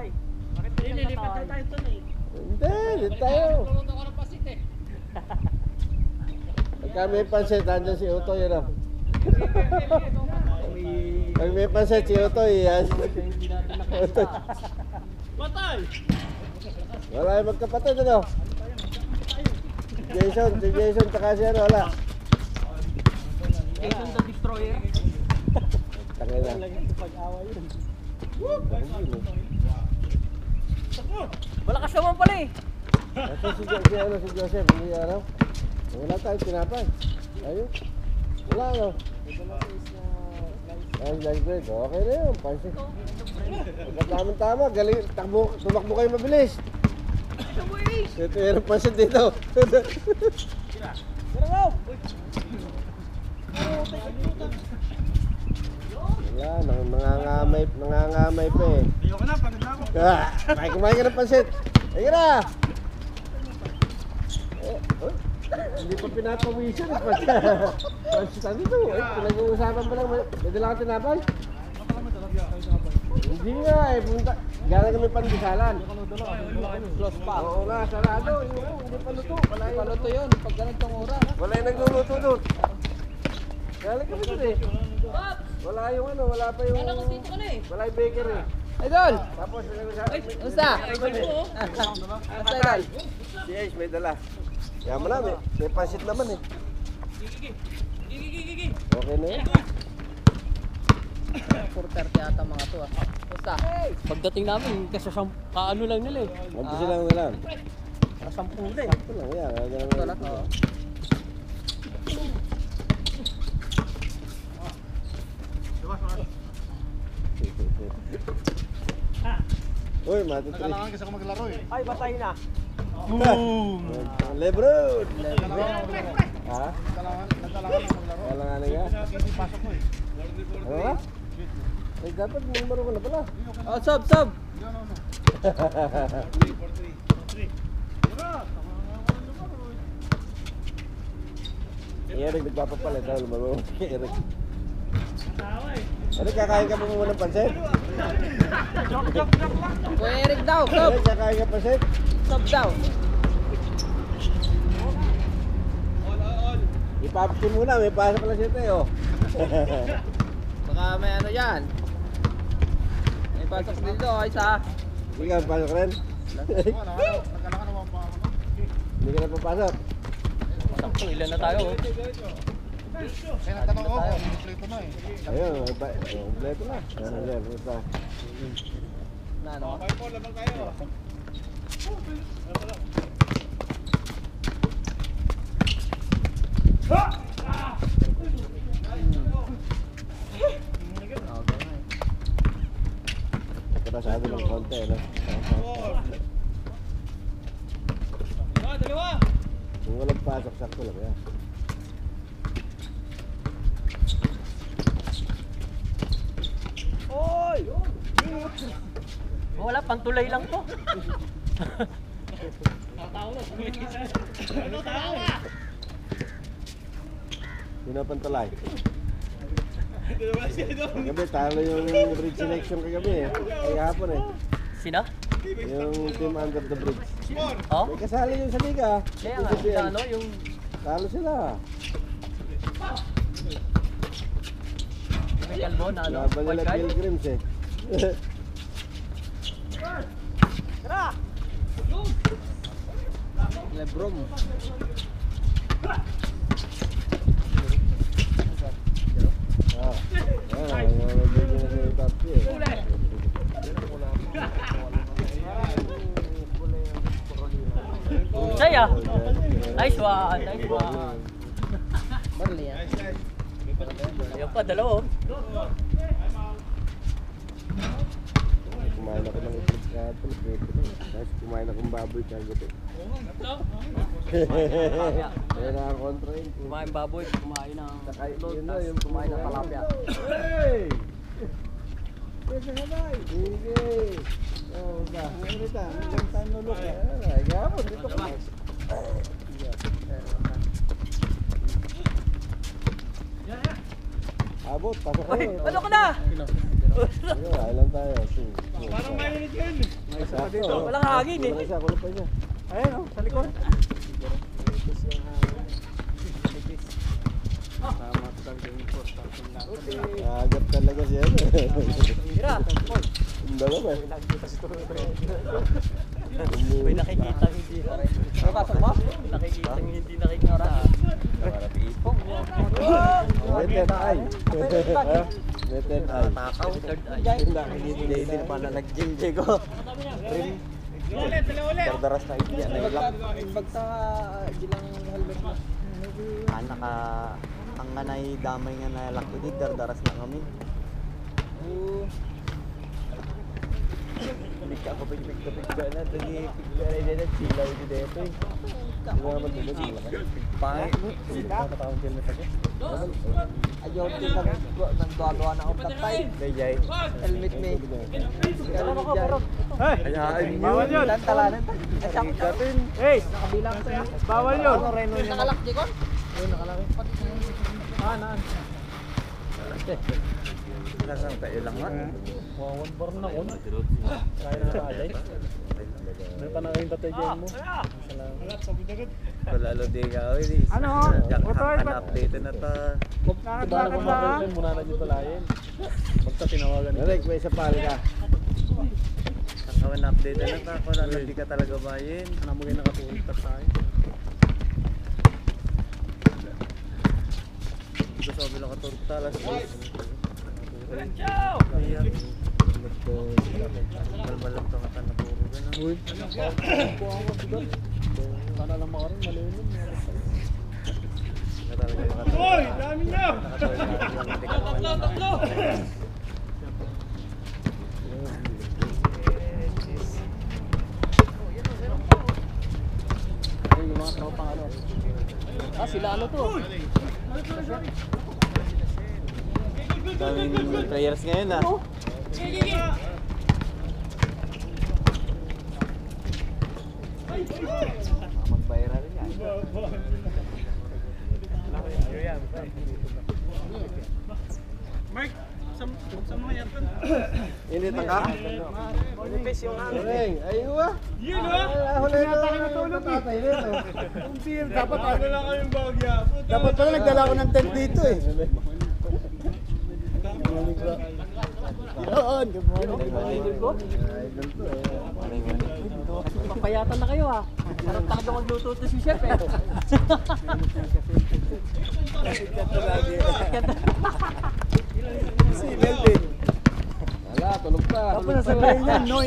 Tay. Bakit nililipat na tayo ito eh? Hindi tayo. Luluto ko ng pasit eh. Pagka may pansit, andyan si Utoy, ano? Pag may pansit, si Utoy, yan. Utoy. Patay! Wala yung magkapatid, ano? Jason, si Jason, tsaka si ano, wala. Jason the Destroyer. Takay na. Malakas naman pala eh. Kasi si Joseph, hindi ano? Wala tayong tinapay. Ayun. Wala, ano? Slice bread. Okay na yun, pansit. Tama-tama, galing, tumakbo kayo mabilis. Ito yan ang pansit dito. Wala, nangangamay pa eh. Ayoko na, pagod na ako. Kumain ka ng pansit. Ayun na! Hindi pa pinapawisan eh. Pansitan dito. Pinag-uusapan pa lang. Pwede lang ka tinapay? Hindi nga eh. Gala kami pandisalan. Close pa. Oo nga, sarado. Hindi pa luto. Hindi pa luto yun. Pag ganitong oras. Wala yung nagluluto doon. Gala kami doon eh. Wala yung ano, wala pa yung... Wala yung baker eh. Idol! Tapos pinag-usapan. Kumusta? Kumusta Idol? Si Ace may dala. Yaman na, may pansit naman eh. Okay na yun. 4:30 yata mga to ah. Kumusta? Pagdating namin, kasi kaano lang nila eh. Mag-isa lang na lang. Para 10 nila eh. Ito lang, yan. Ito lang. Oo. Uy, matitris. Nakalangan kasi ako maglaro eh. Ay, batay na. Boom! Lebron! Ha? Nakalangan ako maglaro. Kalanganin ka? Hindi pasok mo eh. Ano ba? Ay, dapat numero ka na pala. Oh, sub! No. Eric, nagpapapalit. Ano, lumaro kay Eric. Ano, kakain ka pa muna ng pansit? Kuya Eric daw, sub! Eric, kakain ka pansit? Sub daw. Ipapkin muna, may pasok pala siya tayo. Baka may ano yan. May pasok dito, isa. Hindi ka papasok rin? Nagkalakan naman pa ako. Hindi ka na papasok? Sakto, ilan na tayo oh. Eh, nagtanong ako, kompleto na eh. Ayun, kompleto na. Ano yan, ito. Na ano? Pagkatasado ng konti, ano? Dalawa! Kung walang pasok, sakto lang yan. Oy! Wala, pantulay lang to. Pinapantulay. Kagabi, talo yung bridge selection kagabi eh. Kaya hapon eh. Sina? Yung team under the bridge. Oh? May kasali yung sa liga. Kaya nga, sa ano, yung... Talo sila. May kalbo na ano, Laban nila card? Pilgrims eh. Lebron. Ayan, nabigyan na siya yung tatlo eh. Saya! Nice one! Nice one! Barley yan. Ayun pa, dalawa oh. Kumain ako ng itlog kahapon, pwede na. Tapos kumain akong baboy kagabi. Kaya nakakontra yun. Kumain baboy, kumain ng Yun na, yung kumain ng tilapia. Hey! Pwede ka ba? Sige! Oh, ba? Ano ito? Ilang time nulok eh. Ay, gapon, dito ka. Abot, pasok kayo. Ano ka na? Ayun, lang tayo. Parang mainit yun. Isa pa dito. Walang hangin eh. Kulang isa, kulang pa isa. Ayan o, sa likod. Tama talaga yung post. Agad talaga siya. Tira. Ang dalawa eh. May nakikita hindi. Pasok mo? Nakikita hindi nakikita. Rated eye. Rated eye. Takaw. Hindi pa na nag-gym, Diego. Rim. Dardaras na iya na ilak. Bagta, gilang helmet mo. Naka ang nanay damay nga nalak ko di dardaras na kami. Hindi ka ako pigka na tadi pigka na dito silaw di dito. Di ba naman dito sila? Pangit mo. Nakataon din nito. Ayaw din nagdodwa na ako tatay. Gayay. Helmet me. Ayain mo. Bawal yun. Tantalanan. Ikatin. Hey, nakabilang sa'yo. Bawal yun. Nakalak, Jekon? Nasaan tayo lang nga? Wawan bar na kon. Kaya na alay. May panangin tatay dyan mo. Palalo di ka. Ano? Update na ta. Bakit ba? Muna na dito layin. Basta tinawagan nila. Direk, may sapal ka. Ang kawan update na ta. Kung ano di ka talaga bayin. Namugay nakatulog ka tayo. Ito sabi lang katulog talas. Malmalang ka kata na puro ka na. Uy, sana lang makaroon, malilim. Na talaga yung katulog. Uy, dami nyo! Tatlo! Ay, yung mga tropang ano. Sila ano to? Daming players ngayon ah. Mag-viral yan. Mark, sa mga yan. Init ang ka? Manipis yung ano. Reng, ayun ah. Yun ah! Huli na tayo natulog eh. Dapat ano lang kayong bagya. Dapat pala nagdala ko ng tent dito eh. Yun, good morning. Papayatan na kayo ah. Parang takdo magluto to si chef eh. Si Melvin. Wala, tulog pa. Tapos nasabihin yan, no?